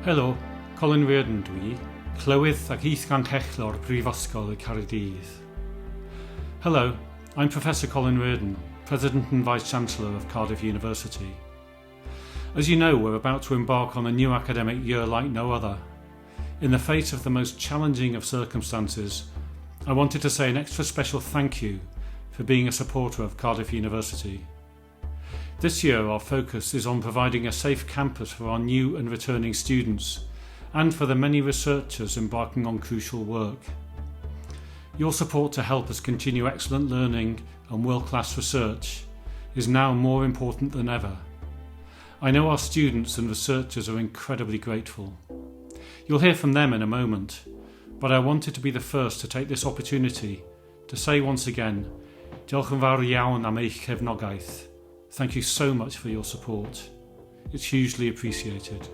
Helo, Colin Riordan dwi, clywydd ac eich Prifysgol y Cardiff. Hello, I'm Professor Colin Riordan, President and Vice-Chancellor of Cardiff University. As you know, we're about to embark on a new academic year like no other. In the face of the most challenging of circumstances, I wanted to say an extra special thank you for being a supporter of Cardiff University. This year our focus is on providing a safe campus for our new and returning students and for the many researchers embarking on crucial work. Your support to help us continue excellent learning and world-class research is now more important than ever. I know our students and researchers are incredibly grateful. You'll hear from them in a moment, but I wanted to be the first to take this opportunity to say once again, Diolch yn fawr iawn am eich cefnogaeth. Thank you so much for your support. It's hugely appreciated.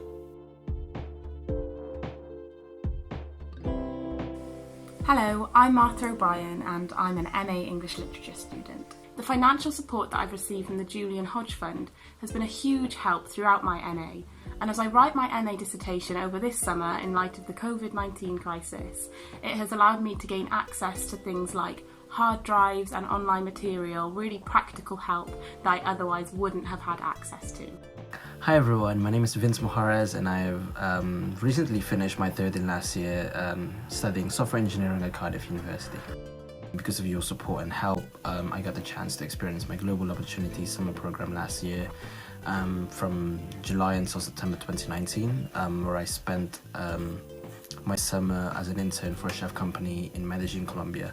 Hello, I'm Martha O'Brien and I'm an MA English Literature student. The financial support that I've received from the Julian Hodge Fund has been a huge help throughout my MA, and as I write my MA dissertation over this summer in light of the COVID-19 crisis, it has allowed me to gain access to things like hard drives and online material, really practical help that I otherwise wouldn't have had access to. Hi everyone, my name is Vince Mojarez and I have recently finished my third and last year studying software engineering at Cardiff University. Because of your support and help, I got the chance to experience my Global Opportunities Summer Program last year from July until September 2019, where I spent my summer as an intern for a chef company in Medellin, Colombia.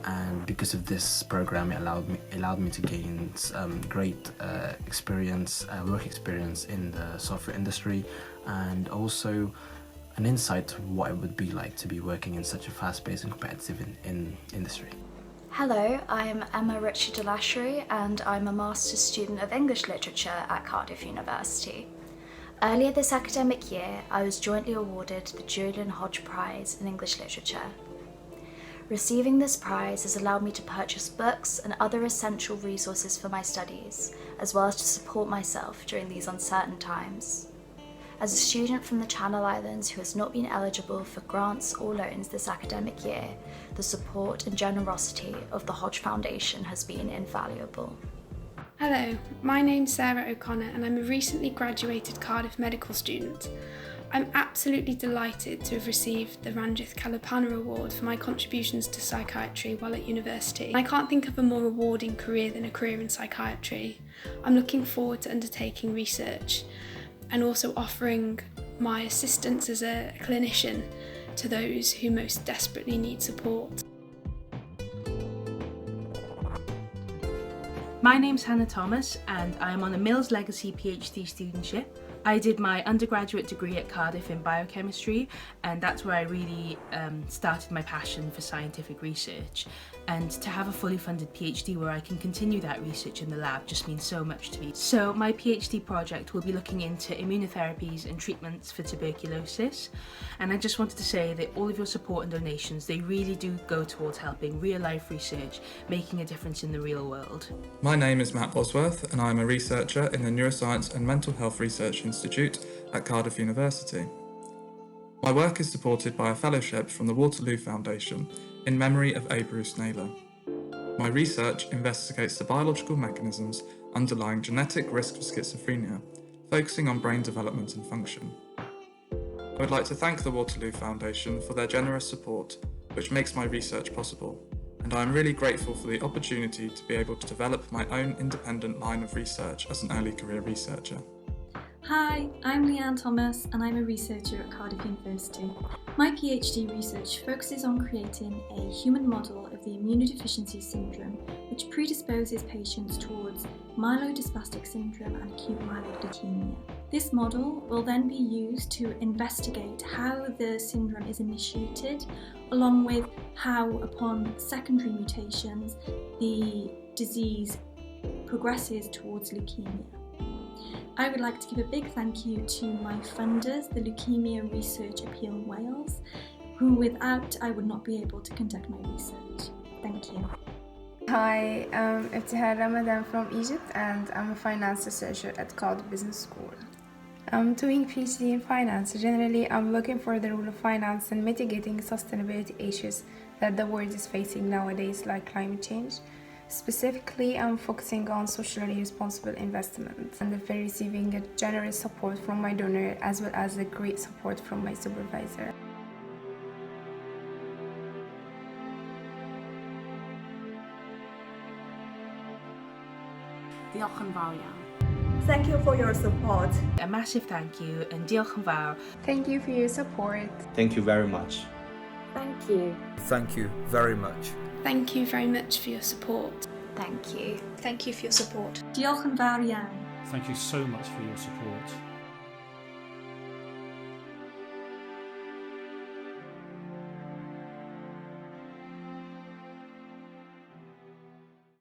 And because of this program, it allowed me to gain great work experience in the software industry, and also an insight to what it would be like to be working in such a fast-paced and competitive industry. Hello, I'm Emma Richard-Delashery and I'm a Master's student of English Literature at Cardiff University. Earlier this academic year, I was jointly awarded the Julian Hodge Prize in English Literature. Receiving this prize has allowed me to purchase books and other essential resources for my studies, as well as to support myself during these uncertain times. As a student from the Channel Islands who has not been eligible for grants or loans this academic year, the support and generosity of the Hodge Foundation has been invaluable. Hello, my name's Sarah O'Connor and I'm a recently graduated Cardiff medical student. I'm absolutely delighted to have received the Ranjith Kalapana Award for my contributions to psychiatry while at university. I can't think of a more rewarding career than a career in psychiatry. I'm looking forward to undertaking research and also offering my assistance as a clinician to those who most desperately need support. My name's Hannah Thomas and I'm on a Mills Legacy PhD studentship. I did my undergraduate degree at Cardiff in biochemistry, and that's where I really started my passion for scientific research. And to have a fully funded PhD where I can continue that research in the lab just means so much to me. So my PhD project will be looking into immunotherapies and treatments for tuberculosis. And I just wanted to say that all of your support and donations, they really do go towards helping real-life research, making a difference in the real world. My name is Matt Bosworth and I am a researcher in the Neuroscience and Mental Health Research Institute at Cardiff University. My work is supported by a fellowship from the Waterloo Foundation in memory of A. Bruce Naylor. My research investigates the biological mechanisms underlying genetic risk for schizophrenia, focusing on brain development and function. I would like to thank the Waterloo Foundation for their generous support, which makes my research possible, and I am really grateful for the opportunity to be able to develop my own independent line of research as an early career researcher. Hi, I'm Leanne Thomas and I'm a researcher at Cardiff University. My PhD research focuses on creating a human model of the immunodeficiency syndrome which predisposes patients towards myelodysplastic syndrome and acute myeloid leukemia. This model will then be used to investigate how the syndrome is initiated, along with how, upon secondary mutations, the disease progresses towards leukemia. I would like to give a big thank you to my funders, the Leukemia Research Appeal Wales, who without I would not be able to conduct my research. Thank you. Hi, I'm Ibtihar Ramadan from Egypt and I'm a finance researcher at Cardiff Business School. I'm doing PhD in finance. Generally, I'm looking for the role of finance in mitigating sustainability issues that the world is facing nowadays, like climate change. Specifically, I'm focusing on socially responsible investment, and I've been receiving a generous support from my donor as well as a great support from my supervisor. Diolch yn fawr iawn. Thank you for your support. A massive thank you and diolch yn fawr. Thank you for your support. Thank you very much. Thank you. Thank you very much. Thank you very much for your support. Thank you. Thank you for your support. Diolch yn fawr iawn. Thank you so much for your support.